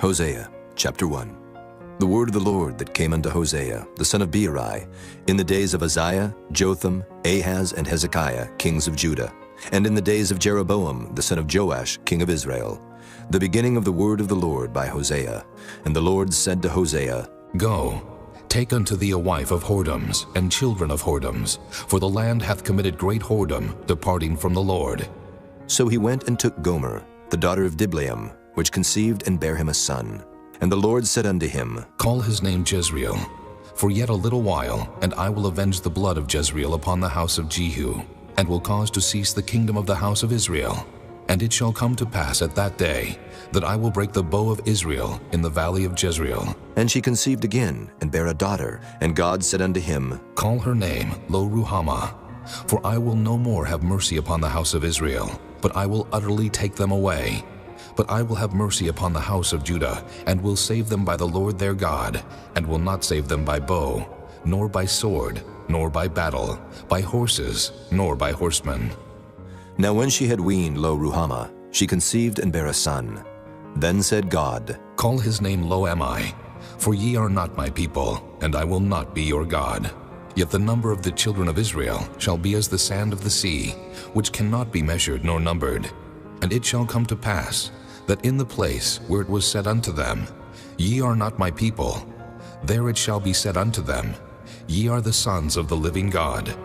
Hosea chapter 1. The word of the Lord that came unto Hosea, the son of Beeri, in the days of Uzziah, Jotham, Ahaz, and Hezekiah, kings of Judah, and in the days of Jeroboam, the son of Joash, king of Israel, the beginning of the word of the Lord by Hosea. And the Lord said to Hosea, Go, take unto thee a wife of whoredoms, and children of whoredoms, for the land hath committed great whoredom, departing from the Lord. So he went and took Gomer, the daughter of Diblaim, which conceived and bare him a son. And the Lord said unto him, Call his name Jezreel, for yet a little while, and I will avenge the blood of Jezreel upon the house of Jehu, and will cause to cease the kingdom of the house of Israel. And it shall come to pass at that day, that I will break the bow of Israel in the valley of Jezreel. And she conceived again, and bare a daughter. And God said unto him, Call her name Lo-ruhamah, for I will no more have mercy upon the house of Israel, but I will utterly take them away. But I will have mercy upon the house of Judah, and will save them by the Lord their God, and will not save them by bow, nor by sword, nor by battle, by horses, nor by horsemen. Now when she had weaned Lo-ruhamah, she conceived and bare a son. Then said God, Call his name Lo-ammi, for ye are not my people, and I will not be your God. Yet the number of the children of Israel shall be as the sand of the sea, which cannot be measured nor numbered. And it shall come to pass, that in the place where it was said unto them, Ye are not my people, there it shall be said unto them, Ye are the sons of the living God.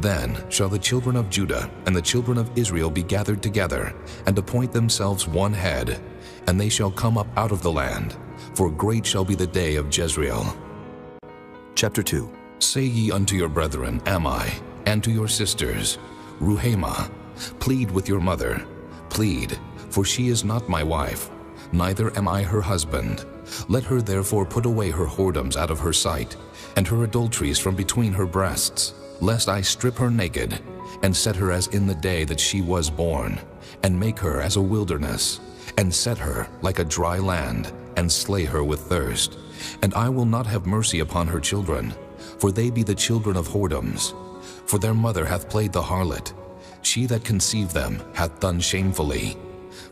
Then shall the children of Judah and the children of Israel be gathered together, and appoint themselves one head, and they shall come up out of the land, for great shall be the day of Jezreel. Chapter 2. Say ye unto your brethren, Ammi, and to your sisters, Ruhamah, plead with your mother, plead, for she is not my wife, neither am I her husband. Let her therefore put away her whoredoms out of her sight, and her adulteries from between her breasts, lest I strip her naked, and set her as in the day that she was born, and make her as a wilderness, and set her like a dry land, and slay her with thirst. And I will not have mercy upon her children, for they be the children of whoredoms. For their mother hath played the harlot, she that conceived them hath done shamefully.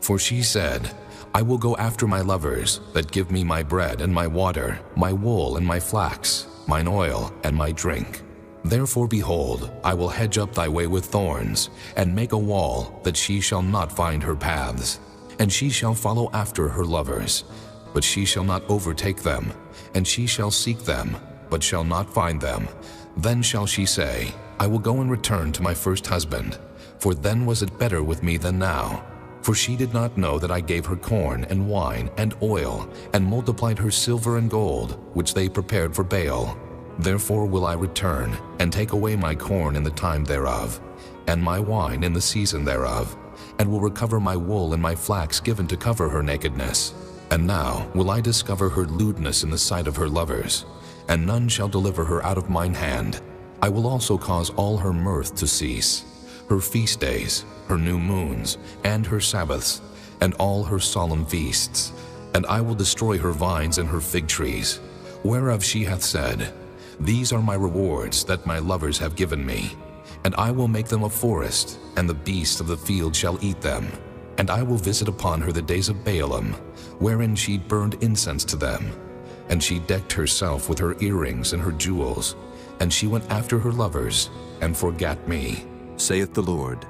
For she said, I will go after my lovers, that give me my bread and my water, my wool and my flax, mine oil and my drink. Therefore, behold, I will hedge up thy way with thorns, and make a wall, that she shall not find her paths. And she shall follow after her lovers, but she shall not overtake them. And she shall seek them, but shall not find them. Then shall she say, I will go and return to my first husband, for then was it better with me than now. For she did not know that I gave her corn and wine and oil, and multiplied her silver and gold, which they prepared for Baal. Therefore will I return, and take away my corn in the time thereof, and my wine in the season thereof, and will recover my wool and my flax given to cover her nakedness. And now will I discover her lewdness in the sight of her lovers, and none shall deliver her out of mine hand. I will also cause all her mirth to cease, her feast days, her new moons, and her Sabbaths, and all her solemn feasts. And I will destroy her vines and her fig trees, whereof she hath said, These are my rewards that my lovers have given me. And I will make them a forest, and the beasts of the field shall eat them. And I will visit upon her the days of Baalim, wherein she burned incense to them. And she decked herself with her earrings and her jewels, and she went after her lovers, and forgat me, saith the Lord.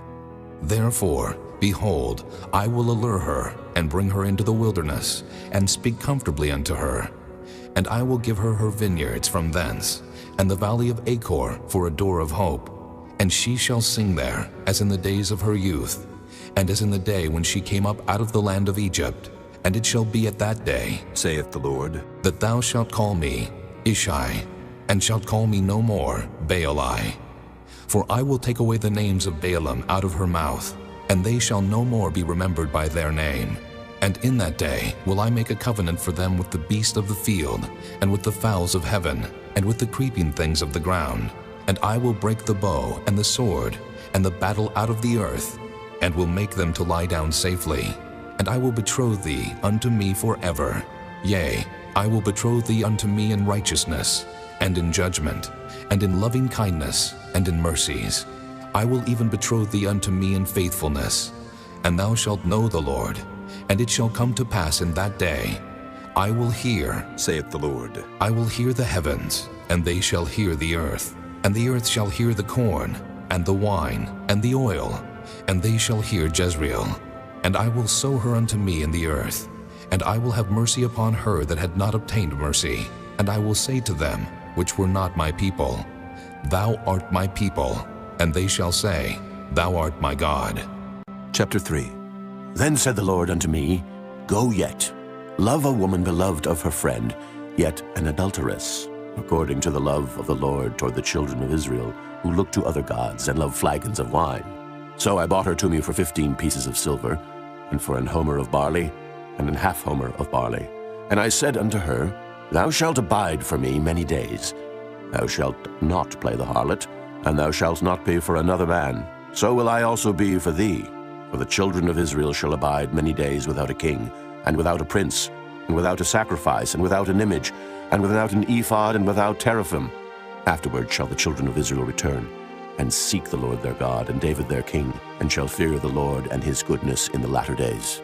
Therefore, behold, I will allure her, and bring her into the wilderness, and speak comfortably unto her. And I will give her her vineyards from thence, and the valley of Achor for a door of hope. And she shall sing there, as in the days of her youth, and as in the day when she came up out of the land of Egypt. And it shall be at that day, saith the Lord, that thou shalt call me Ishai, and shalt call me no more Baali. For I will take away the names of Baalim out of her mouth, and they shall no more be remembered by their name. And in that day will I make a covenant for them with the beast of the field, and with the fowls of heaven, and with the creeping things of the ground. And I will break the bow and the sword, and the battle out of the earth, and will make them to lie down safely. And I will betroth thee unto me forever. Yea, I will betroth thee unto me in righteousness, and in judgment, and in loving kindness, and in mercies. I will even betroth thee unto me in faithfulness. And thou shalt know the Lord. And it shall come to pass in that day, I will hear, saith the Lord. I will hear the heavens, and they shall hear the earth. And the earth shall hear the corn, and the wine, and the oil, and they shall hear Jezreel. And I will sow her unto me in the earth, and I will have mercy upon her that had not obtained mercy. And I will say to them, which were not my people, Thou art my people. And they shall say, Thou art my God. Chapter 3. Then said the Lord unto me, Go yet, love a woman beloved of her friend, yet an adulteress, according to the love of the Lord toward the children of Israel, who look to other gods and love flagons of wine. So I bought her to me for 15 pieces of silver, and for an homer of barley, and an half homer of barley. And I said unto her, Thou shalt abide for me many days. Thou shalt not play the harlot, and thou shalt not be for another man. So will I also be for thee. For the children of Israel shall abide many days without a king, and without a prince, and without a sacrifice, and without an image, and without an ephod, and without teraphim. Afterward shall the children of Israel return, and seek the Lord their God, and David their king, and shall fear the Lord and his goodness in the latter days.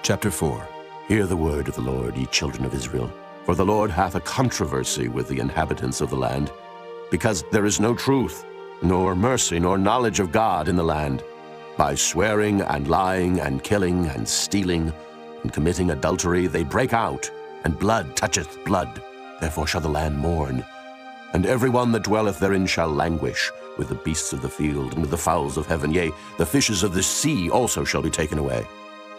Chapter 4. Hear the word of the Lord, ye children of Israel. For the Lord hath a controversy with the inhabitants of the land, because there is no truth, nor mercy, nor knowledge of God in the land. By swearing and lying and killing and stealing and committing adultery they break out, and blood toucheth blood. Therefore shall the land mourn, and every one that dwelleth therein shall languish, with the beasts of the field and with the fowls of heaven. Yea, the fishes of the sea also shall be taken away.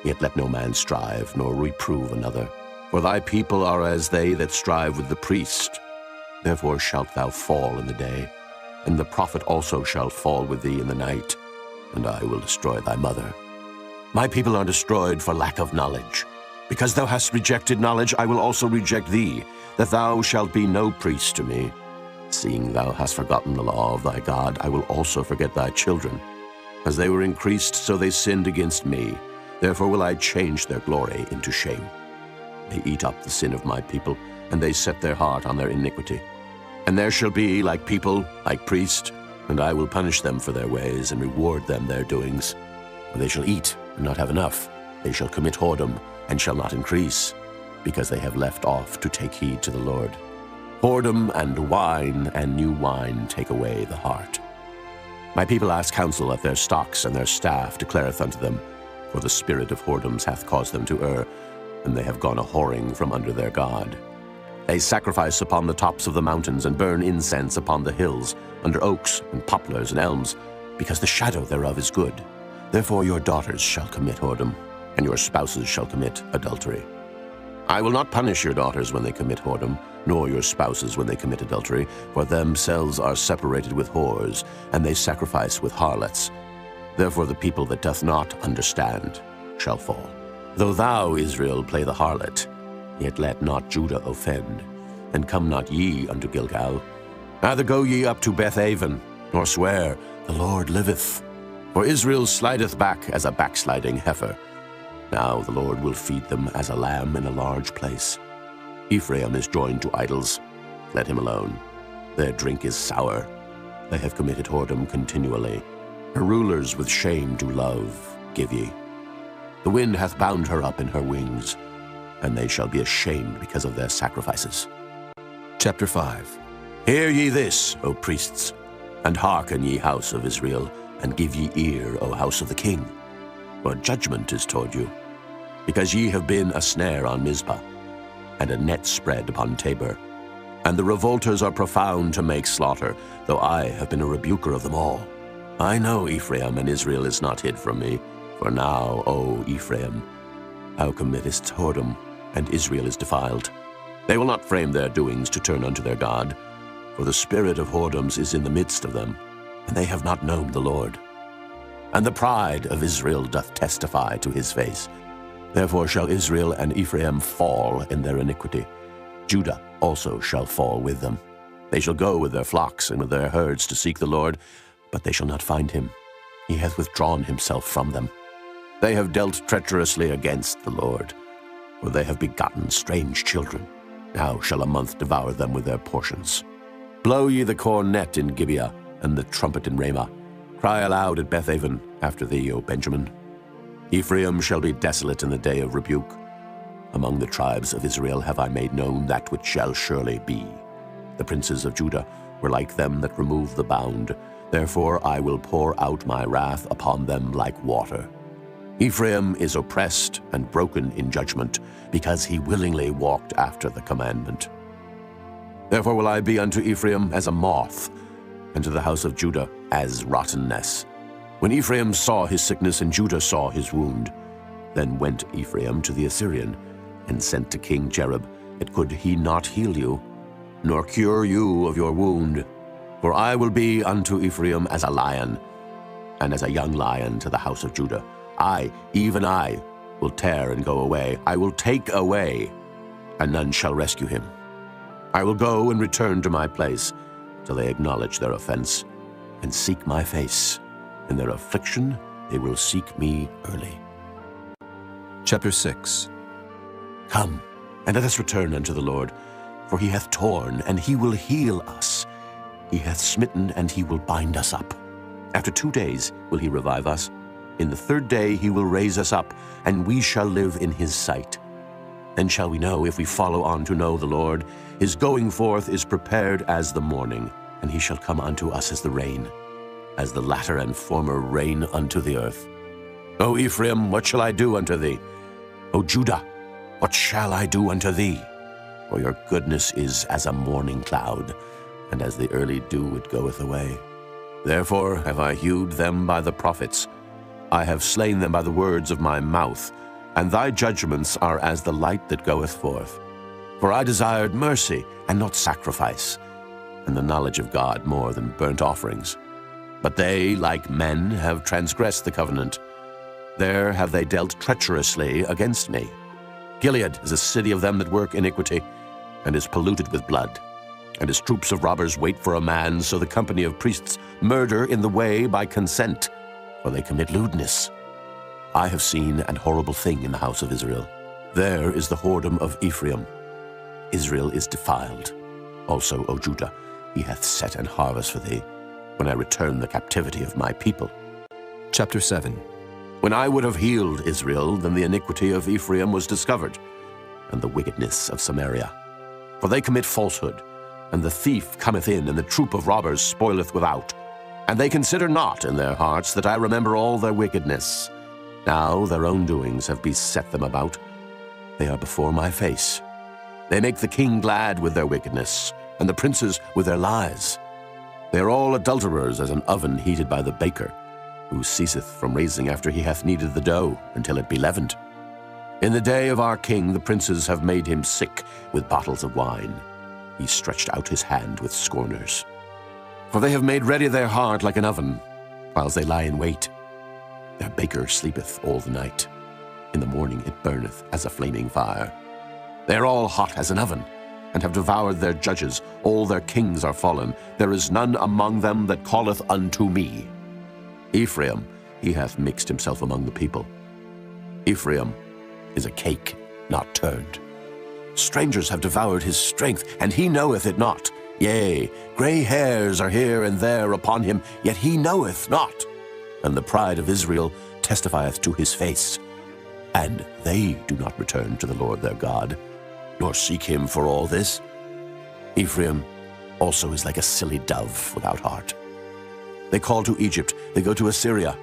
Yet let no man strive, nor reprove another. For thy people are as they that strive with the priest. Therefore shalt thou fall in the day, and the prophet also shall fall with thee in the night, and I will destroy thy mother. My people are destroyed for lack of knowledge. Because thou hast rejected knowledge, I will also reject thee, that thou shalt be no priest to me. Seeing thou hast forgotten the law of thy God, I will also forget thy children. As they were increased, so they sinned against me. Therefore will I change their glory into shame. They eat up the sin of my people, and they set their heart on their iniquity. And there shall be like people, like priest, and I will punish them for their ways, and reward them their doings. For they shall eat, and not have enough. They shall commit whoredom, and shall not increase, because they have left off to take heed to the Lord. Whoredom and wine and new wine take away the heart. My people ask counsel of their stocks, and their staff declareth unto them, for the spirit of whoredoms hath caused them to err, and they have gone a-whoring from under their God. They sacrifice upon the tops of the mountains, and burn incense upon the hills, under oaks and poplars and elms, because the shadow thereof is good. Therefore your daughters shall commit whoredom, and your spouses shall commit adultery. I will not punish your daughters when they commit whoredom, nor your spouses when they commit adultery, for themselves are separated with whores, and they sacrifice with harlots. Therefore the people that doth not understand shall fall. Though thou, Israel, play the harlot, yet let not Judah offend, and come not ye unto Gilgal. Neither go ye up to Bethaven, nor swear, The Lord liveth. For Israel slideth back as a backsliding heifer. Now the Lord will feed them as a lamb in a large place. Ephraim is joined to idols. Let him alone. Their drink is sour. They have committed whoredom continually. Her rulers with shame do love, give ye. The wind hath bound her up in her wings, and they shall be ashamed because of their sacrifices. Chapter 5. Hear ye this, O priests, and hearken, ye house of Israel, and give ye ear, O house of the king. For judgment is toward you, because ye have been a snare on Mizpah, and a net spread upon Tabor. And the revolters are profound to make slaughter, though I have been a rebuker of them all. I know Ephraim, and Israel is not hid from me. For now, O Ephraim, thou committest whoredom, and Israel is defiled. They will not frame their doings to turn unto their God, for the spirit of whoredoms is in the midst of them, and they have not known the Lord. And the pride of Israel doth testify to his face. Therefore shall Israel and Ephraim fall in their iniquity. Judah also shall fall with them. They shall go with their flocks and with their herds to seek the Lord, but they shall not find him. He hath withdrawn himself from them. They have dealt treacherously against the Lord, for they have begotten strange children. Now shall a month devour them with their portions. Blow ye the cornet in Gibeah, and the trumpet in Ramah. Cry aloud at Bethaven after thee, O Benjamin. Ephraim shall be desolate in the day of rebuke. Among the tribes of Israel have I made known that which shall surely be. The princes of Judah were like them that remove the bound. Therefore I will pour out my wrath upon them like water. Ephraim is oppressed and broken in judgment, because he willingly walked after the commandment. Therefore will I be unto Ephraim as a moth, and to the house of Judah as rottenness. When Ephraim saw his sickness and Judah saw his wound, then went Ephraim to the Assyrian, and sent to King Jareb, yet could he not heal you, nor cure you of your wound. For I will be unto Ephraim as a lion, and as a young lion to the house of Judah. I, even I, will tear and go away. I will take away, and none shall rescue him. I will go and return to my place, till they acknowledge their offense, and seek my face. In their affliction they will seek me early. Chapter 6. Come, and let us return unto the Lord, for he hath torn, and he will heal us. He hath smitten, and he will bind us up. After 2 days will he revive us. In the 3rd day he will raise us up, and we shall live in his sight. Then shall we know, if we follow on to know the Lord. His going forth is prepared as the morning, and he shall come unto us as the rain, as the latter and former rain unto the earth. O Ephraim, what shall I do unto thee? O Judah, what shall I do unto thee? For your goodness is as a morning cloud, and as the early dew it goeth away. Therefore have I hewed them by the prophets. I have slain them by the words of my mouth, and thy judgments are as the light that goeth forth. For I desired mercy, and not sacrifice, and the knowledge of God more than burnt offerings. But they, like men, have transgressed the covenant. There have they dealt treacherously against me. Gilead is a city of them that work iniquity, and is polluted with blood. And his troops of robbers wait for a man, so the company of priests murder in the way by consent, for they commit lewdness. I have seen an horrible thing in the house of Israel. There is the whoredom of Ephraim. Israel is defiled. Also, O Judah, he hath set an harvest for thee, when I return the captivity of my people. Chapter 7. When I would have healed Israel, then the iniquity of Ephraim was discovered, and the wickedness of Samaria. For they commit falsehood, and the thief cometh in, and the troop of robbers spoileth without. And they consider not in their hearts that I remember all their wickedness. Now their own doings have beset them about. They are before my face. They make the king glad with their wickedness, and the princes with their lies. They are all adulterers as an oven heated by the baker, who ceaseth from raising after he hath kneaded the dough, until it be leavened. In the day of our king the princes have made him sick with bottles of wine. He stretched out his hand with scorners. For they have made ready their heart like an oven, whiles they lie in wait. Their baker sleepeth all the night. In the morning it burneth as a flaming fire. They are all hot as an oven, and have devoured their judges. All their kings are fallen. There is none among them that calleth unto me. Ephraim, he hath mixed himself among the people. Ephraim is a cake not turned. Strangers have devoured his strength, and he knoweth it not. Yea, gray hairs are here and there upon him, yet he knoweth not. And the pride of Israel testifieth to his face. And they do not return to the Lord their God, nor seek him for all this. Ephraim also is like a silly dove without heart. They call to Egypt, they go to Assyria.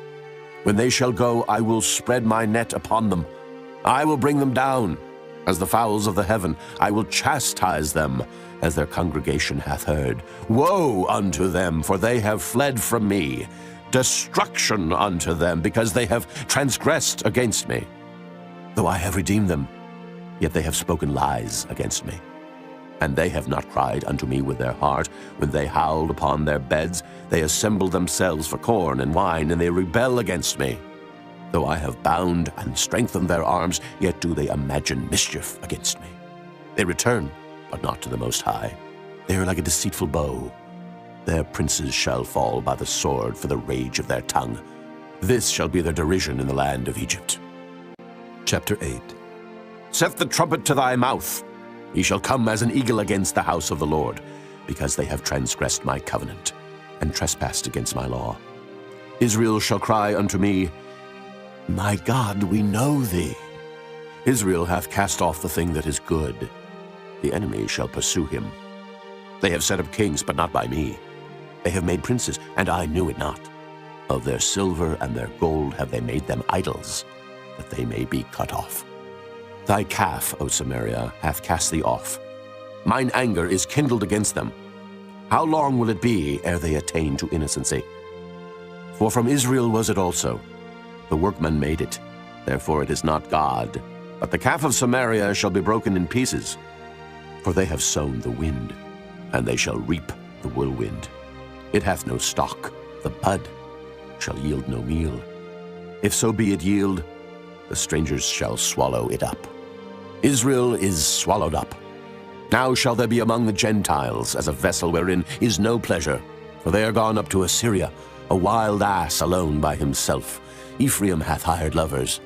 When they shall go, I will spread my net upon them. I will bring them down as the fowls of the heaven. I will chastise them as their congregation hath heard. Woe unto them, for they have fled from me. Destruction unto them, because they have transgressed against me. Though I have redeemed them, yet they have spoken lies against me. And they have not cried unto me with their heart. When they howled upon their beds, they assembled themselves for corn and wine, and they rebel against me. Though I have bound and strengthened their arms, yet do they imagine mischief against me. They return, but not to the Most High. They are like a deceitful bow. Their princes shall fall by the sword for the rage of their tongue. This shall be their derision in the land of Egypt. Chapter 8. Set the trumpet to thy mouth. He shall come as an eagle against the house of the Lord, because they have transgressed my covenant, and trespassed against my law. Israel shall cry unto me, My God, we know thee. Israel hath cast off the thing that is good. The enemy shall pursue him. They have set up kings, but not by me. They have made princes, and I knew it not. Of their silver and their gold have they made them idols, that they may be cut off. Thy calf, O Samaria, hath cast thee off. Mine anger is kindled against them. How long will it be ere they attain to innocency? For from Israel was it also. The workman made it, therefore it is not God. But the calf of Samaria shall be broken in pieces. For they have sown the wind, and they shall reap the whirlwind. It hath no stalk, the bud shall yield no meal. If so be it yield, the strangers shall swallow it up. Israel is swallowed up. Now shall there be among the Gentiles as a vessel wherein is no pleasure. For they are gone up to Assyria, a wild ass alone by himself. Ephraim hath hired lovers.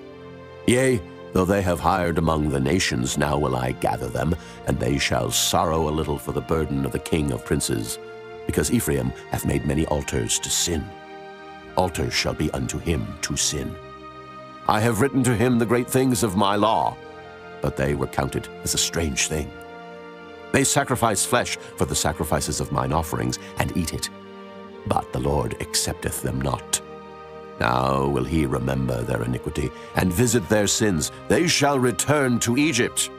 Yea, though they have hired among the nations, now will I gather them, and they shall sorrow a little for the burden of the king of princes, because Ephraim hath made many altars to sin. Altars shall be unto him to sin. I have written to him the great things of my law, but they were counted as a strange thing. They sacrifice flesh for the sacrifices of mine offerings, and eat it, but the Lord accepteth them not. Now will he remember their iniquity, and visit their sins. They shall return to Egypt.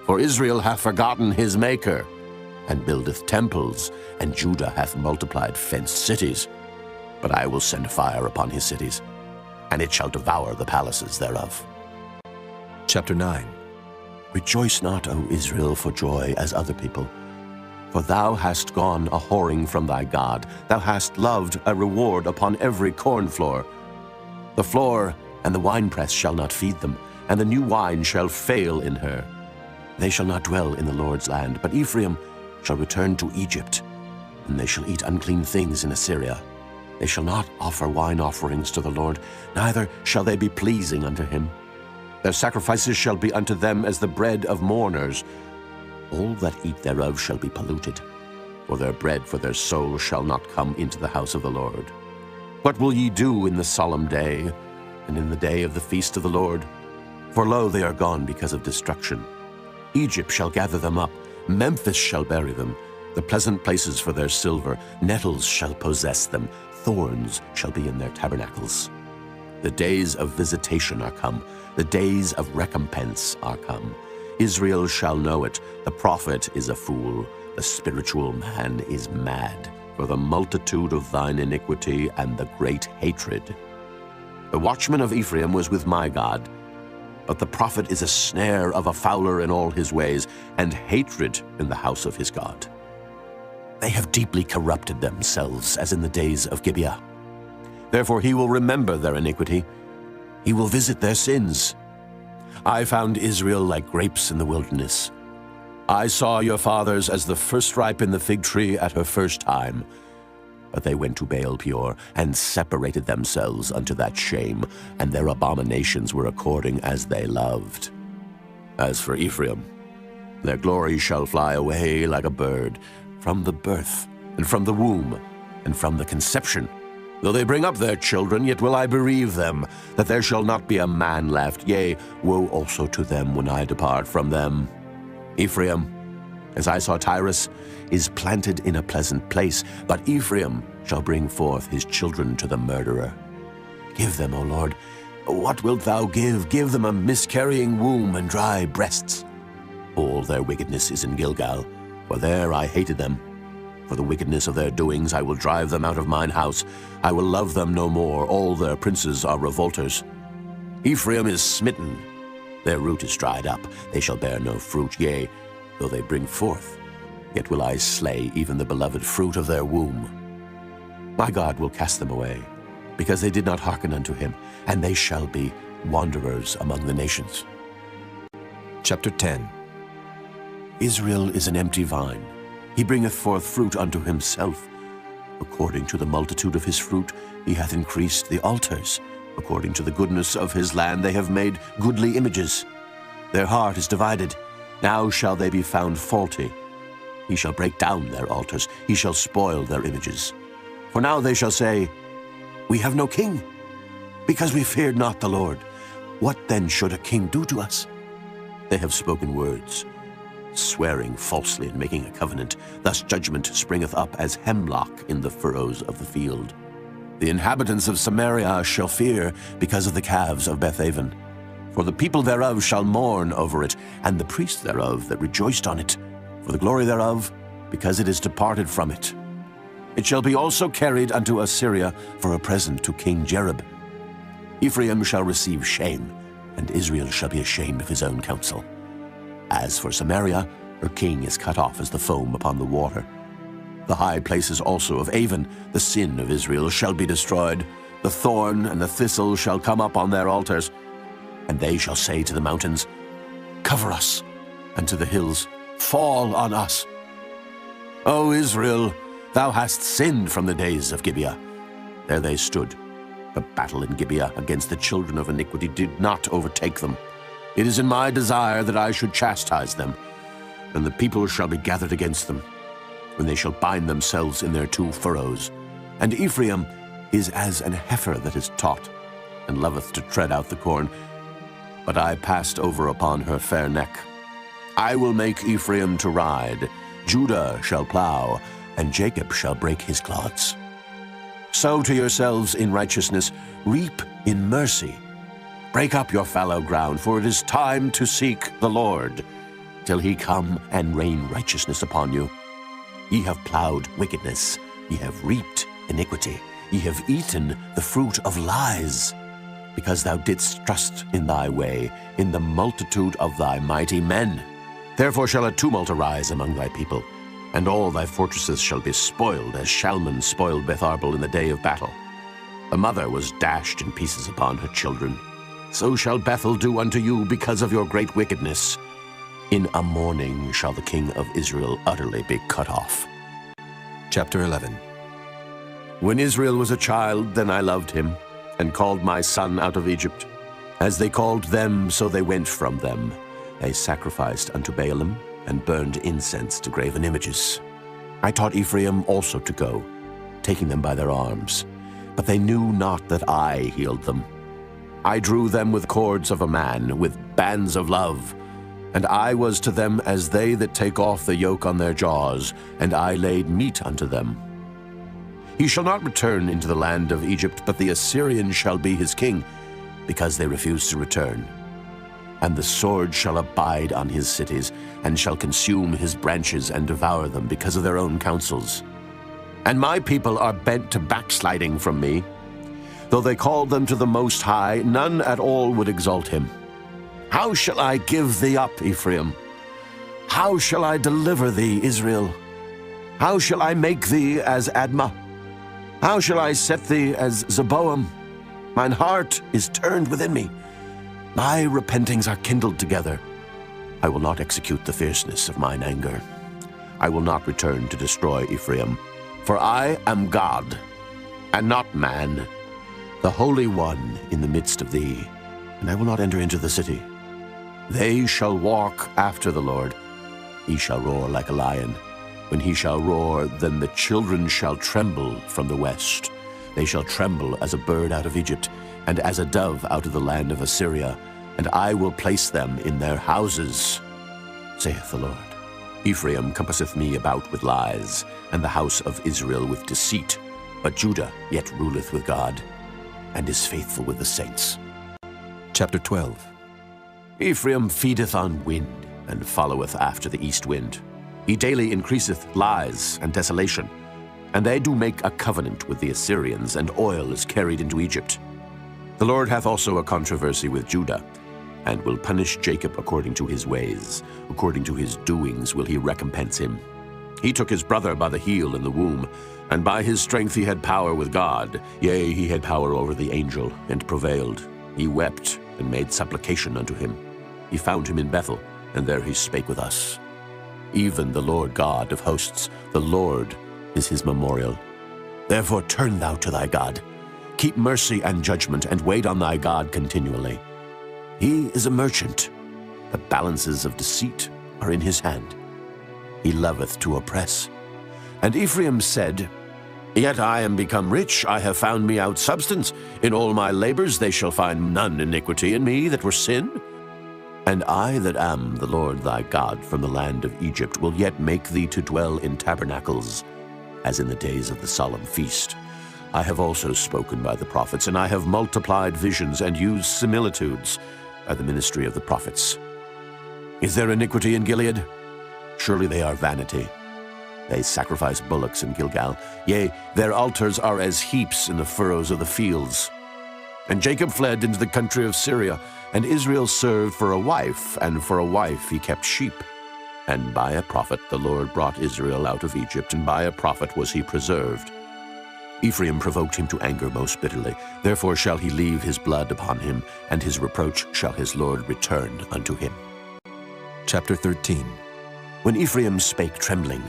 For Israel hath forgotten his Maker, and buildeth temples, and Judah hath multiplied fenced cities. But I will send fire upon his cities, and it shall devour the palaces thereof. Chapter 9. Rejoice not, O Israel, for joy as other people. For thou hast gone a whoring from thy God. Thou hast loved a reward upon every corn floor. The floor and the winepress shall not feed them, and the new wine shall fail in her. They shall not dwell in the Lord's land, but Ephraim shall return to Egypt, and they shall eat unclean things in Assyria. They shall not offer wine offerings to the Lord, neither shall they be pleasing unto him. Their sacrifices shall be unto them as the bread of mourners. All that eat thereof shall be polluted, for their bread for their soul shall not come into the house of the Lord. What will ye do in the solemn day, and in the day of the feast of the Lord? For lo, they are gone because of destruction. Egypt shall gather them up, Memphis shall bury them, the pleasant places for their silver. Nettles shall possess them, thorns shall be in their tabernacles. The days of visitation are come, the days of recompense are come. Israel shall know it, the prophet is a fool, the spiritual man is mad, for the multitude of thine iniquity and the great hatred. The watchman of Ephraim was with my God, but the prophet is a snare of a fowler in all his ways, and hatred in the house of his God. They have deeply corrupted themselves, as in the days of Gibeah. Therefore he will remember their iniquity, he will visit their sins. I found Israel like grapes in the wilderness. I saw your fathers as the first ripe in the fig tree at her first time. But they went to Baal Peor, and separated themselves unto that shame, and their abominations were according as they loved. As for Ephraim, their glory shall fly away like a bird, from the birth, and from the womb, and from the conception. Though they bring up their children, yet will I bereave them, that there shall not be a man left. Yea, woe also to them when I depart from them. Ephraim, as I saw Tyrus, is planted in a pleasant place, but Ephraim shall bring forth his children to the murderer. Give them, O Lord, what wilt thou give? Give them a miscarrying womb and dry breasts. All their wickedness is in Gilgal, for there I hated them. For the wickedness of their doings I will drive them out of mine house. I will love them no more. All their princes are revolters. Ephraim is smitten. Their root is dried up. They shall bear no fruit. Yea, though they bring forth, yet will I slay even the beloved fruit of their womb. My God will cast them away, because they did not hearken unto him, and they shall be wanderers among the nations. Chapter 10. Israel is an empty vine. He bringeth forth fruit unto himself. According to the multitude of his fruit he hath increased the altars. According to the goodness of his land they have made goodly images. Their heart is divided. Now shall they be found faulty. He shall break down their altars. He shall spoil their images. For now they shall say, We have no king, because we feared not the Lord. What then should a king do to us? They have spoken words, swearing falsely and making a covenant. Thus judgment springeth up as hemlock in the furrows of the field. The inhabitants of Samaria shall fear because of the calves of Bethaven. For the people thereof shall mourn over it, and the priests thereof that rejoiced on it, for the glory thereof, because it is departed from it. It shall be also carried unto Assyria for a present to King Jerub. Ephraim shall receive shame, and Israel shall be ashamed of his own counsel. As for Samaria, her king is cut off as the foam upon the water. The high places also of Avon, the sin of Israel, shall be destroyed. The thorn and the thistle shall come up on their altars. And they shall say to the mountains, Cover us, and to the hills, Fall on us. O Israel, thou hast sinned from the days of Gibeah. There they stood. The battle in Gibeah against the children of iniquity did not overtake them. It is in my desire that I should chastise them, and the people shall be gathered against them, when they shall bind themselves in their two furrows. And Ephraim is as an heifer that is taught, and loveth to tread out the corn. But I passed over upon her fair neck. I will make Ephraim to ride, Judah shall plow, and Jacob shall break his clods. Sow to yourselves in righteousness, reap in mercy. Break up your fallow ground, for it is time to seek the Lord, till he come and rain righteousness upon you. Ye have plowed wickedness, ye have reaped iniquity, ye have eaten the fruit of lies, because thou didst trust in thy way, in the multitude of thy mighty men. Therefore shall a tumult arise among thy people, and all thy fortresses shall be spoiled, as Shalman spoiled Beth-arbel in the day of battle. The mother was dashed in pieces upon her children. So shall Bethel do unto you because of your great wickedness. In a morning shall the king of Israel utterly be cut off. Chapter 11. When Israel was a child, then I loved him, and called my son out of Egypt. As they called them, so they went from them. They sacrificed unto Baalim, and burned incense to graven images. I taught Ephraim also to go, taking them by their arms. But they knew not that I healed them. I drew them with cords of a man, with bands of love. And I was to them as they that take off the yoke on their jaws, and I laid meat unto them. He shall not return into the land of Egypt, but the Assyrian shall be his king, because they refuse to return. And the sword shall abide on his cities, and shall consume his branches and devour them because of their own counsels. And my people are bent to backsliding from me. Though they called them to the Most High, none at all would exalt him. How shall I give thee up, Ephraim? How shall I deliver thee, Israel? How shall I make thee as Admah? How shall I set thee as Zeboam? Mine heart is turned within me. My repentings are kindled together. I will not execute the fierceness of mine anger. I will not return to destroy Ephraim. For I am God, and not man, the Holy One in the midst of thee, and I will not enter into the city. They shall walk after the Lord. He shall roar like a lion. When he shall roar, then the children shall tremble from the west. They shall tremble as a bird out of Egypt, and as a dove out of the land of Assyria, and I will place them in their houses, saith the Lord. Ephraim compasseth me about with lies, and the house of Israel with deceit. But Judah yet ruleth with God, and is faithful with the saints. Chapter 12. Ephraim feedeth on wind, and followeth after the east wind. He daily increaseth lies and desolation. And they do make a covenant with the Assyrians, and oil is carried into Egypt. The Lord hath also a controversy with Judah, and will punish Jacob according to his ways. According to his doings will he recompense him. He took his brother by the heel in the womb, and by his strength he had power with God. Yea, he had power over the angel, and prevailed. He wept, and made supplication unto him. He found him in Bethel, and there he spake with us. Even the Lord God of hosts, the Lord is his memorial. Therefore turn thou to thy God. Keep mercy and judgment, and wait on thy God continually. He is a merchant. The balances of deceit are in his hand. He loveth to oppress. And Ephraim said, Yet I am become rich, I have found me out substance. In all my labors they shall find none iniquity in me that were sin. And I that am the Lord thy God from the land of Egypt will yet make thee to dwell in tabernacles, as in the days of the solemn feast. I have also spoken by the prophets, and I have multiplied visions and used similitudes by the ministry of the prophets. Is there iniquity in Gilead? Surely they are vanity. They sacrifice bullocks in Gilgal. Yea, their altars are as heaps in the furrows of the fields. And Jacob fled into the country of Syria, and Israel served for a wife, and for a wife he kept sheep. And by a prophet the Lord brought Israel out of Egypt, and by a prophet was he preserved. Ephraim provoked him to anger most bitterly. Therefore shall he leave his blood upon him, and his reproach shall his Lord return unto him. Chapter 13. When Ephraim spake trembling,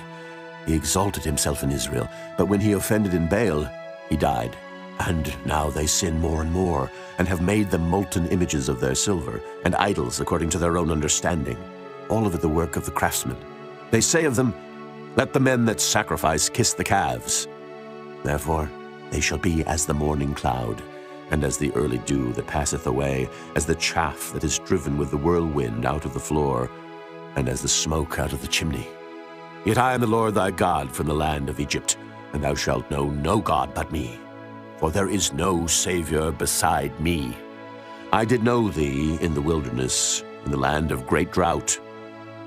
he exalted himself in Israel, but when he offended in Baal, he died. And now they sin more and more, and have made them molten images of their silver, and idols according to their own understanding, all of it the work of the craftsmen. They say of them, Let the men that sacrifice kiss the calves. Therefore they shall be as the morning cloud, and as the early dew that passeth away, as the chaff that is driven with the whirlwind out of the floor, and as the smoke out of the chimney. Yet I am the Lord thy God from the land of Egypt, and thou shalt know no God but me. For there is no Savior beside me. I did know thee in the wilderness, in the land of great drought.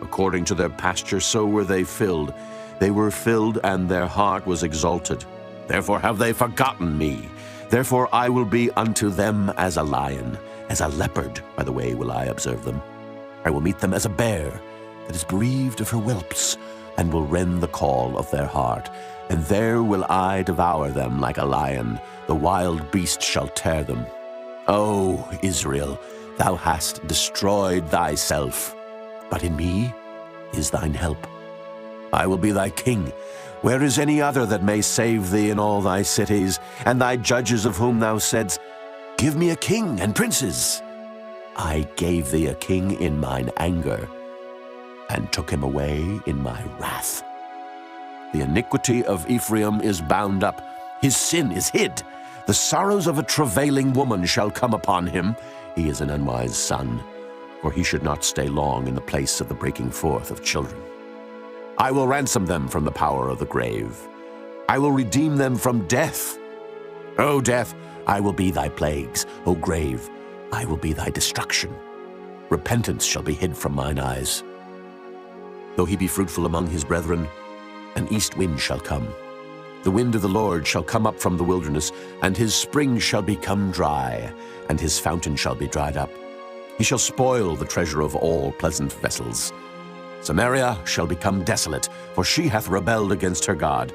According to their pasture so were they filled. They were filled, and their heart was exalted. Therefore have they forgotten me. Therefore I will be unto them as a lion, as a leopard, by the way will I observe them. I will meet them as a bear that is bereaved of her whelps, and will rend the call of their heart. And there will I devour them like a lion. The wild beast shall tear them. O Israel, thou hast destroyed thyself, but in me is thine help. I will be thy king. Where is any other that may save thee in all thy cities, and thy judges of whom thou saidst, Give me a king and princes? I gave thee a king in mine anger, and took him away in my wrath. The iniquity of Ephraim is bound up, his sin is hid. The sorrows of a travailing woman shall come upon him. He is an unwise son, for he should not stay long in the place of the breaking forth of children. I will ransom them from the power of the grave. I will redeem them from death. O death, I will be thy plagues. O grave, I will be thy destruction. Repentance shall be hid from mine eyes. Though he be fruitful among his brethren, an east wind shall come. The wind of the Lord shall come up from the wilderness, and his spring shall become dry, and his fountain shall be dried up. He shall spoil the treasure of all pleasant vessels. Samaria shall become desolate, for she hath rebelled against her God.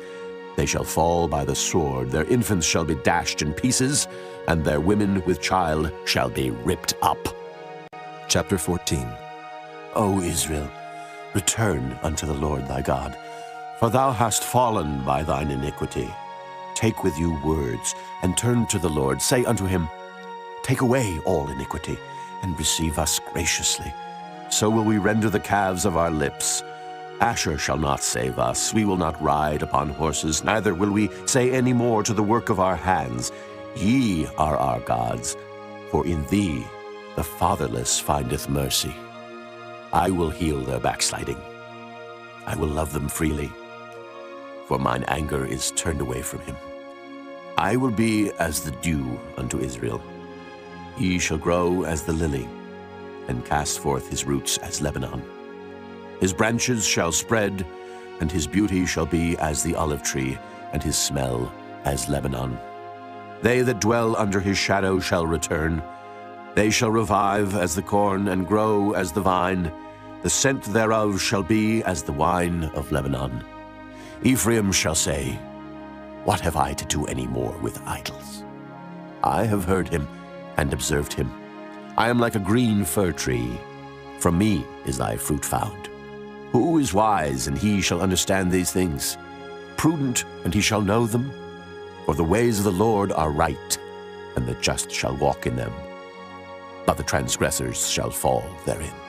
They shall fall by the sword, their infants shall be dashed in pieces, and their women with child shall be ripped up. Chapter 14. O Israel, return unto the Lord thy God, for thou hast fallen by thine iniquity. Take with you words, and turn to the Lord. Say unto him, Take away all iniquity, and receive us graciously. So will we render the calves of our lips. Asher shall not save us. We will not ride upon horses, neither will we say any more to the work of our hands, Ye are our gods, for in thee the fatherless findeth mercy. I will heal their backsliding. I will love them freely, for mine anger is turned away from him. I will be as the dew unto Israel. He shall grow as the lily, and cast forth his roots as Lebanon. His branches shall spread, and his beauty shall be as the olive tree, and his smell as Lebanon. They that dwell under his shadow shall return. They shall revive as the corn, and grow as the vine. The scent thereof shall be as the wine of Lebanon. Ephraim shall say, What have I to do any more with idols? I have heard him and observed him. I am like a green fir tree. From me is thy fruit found. Who is wise, and he shall understand these things? Prudent, and he shall know them? For the ways of the Lord are right, and the just shall walk in them, but the transgressors shall fall therein.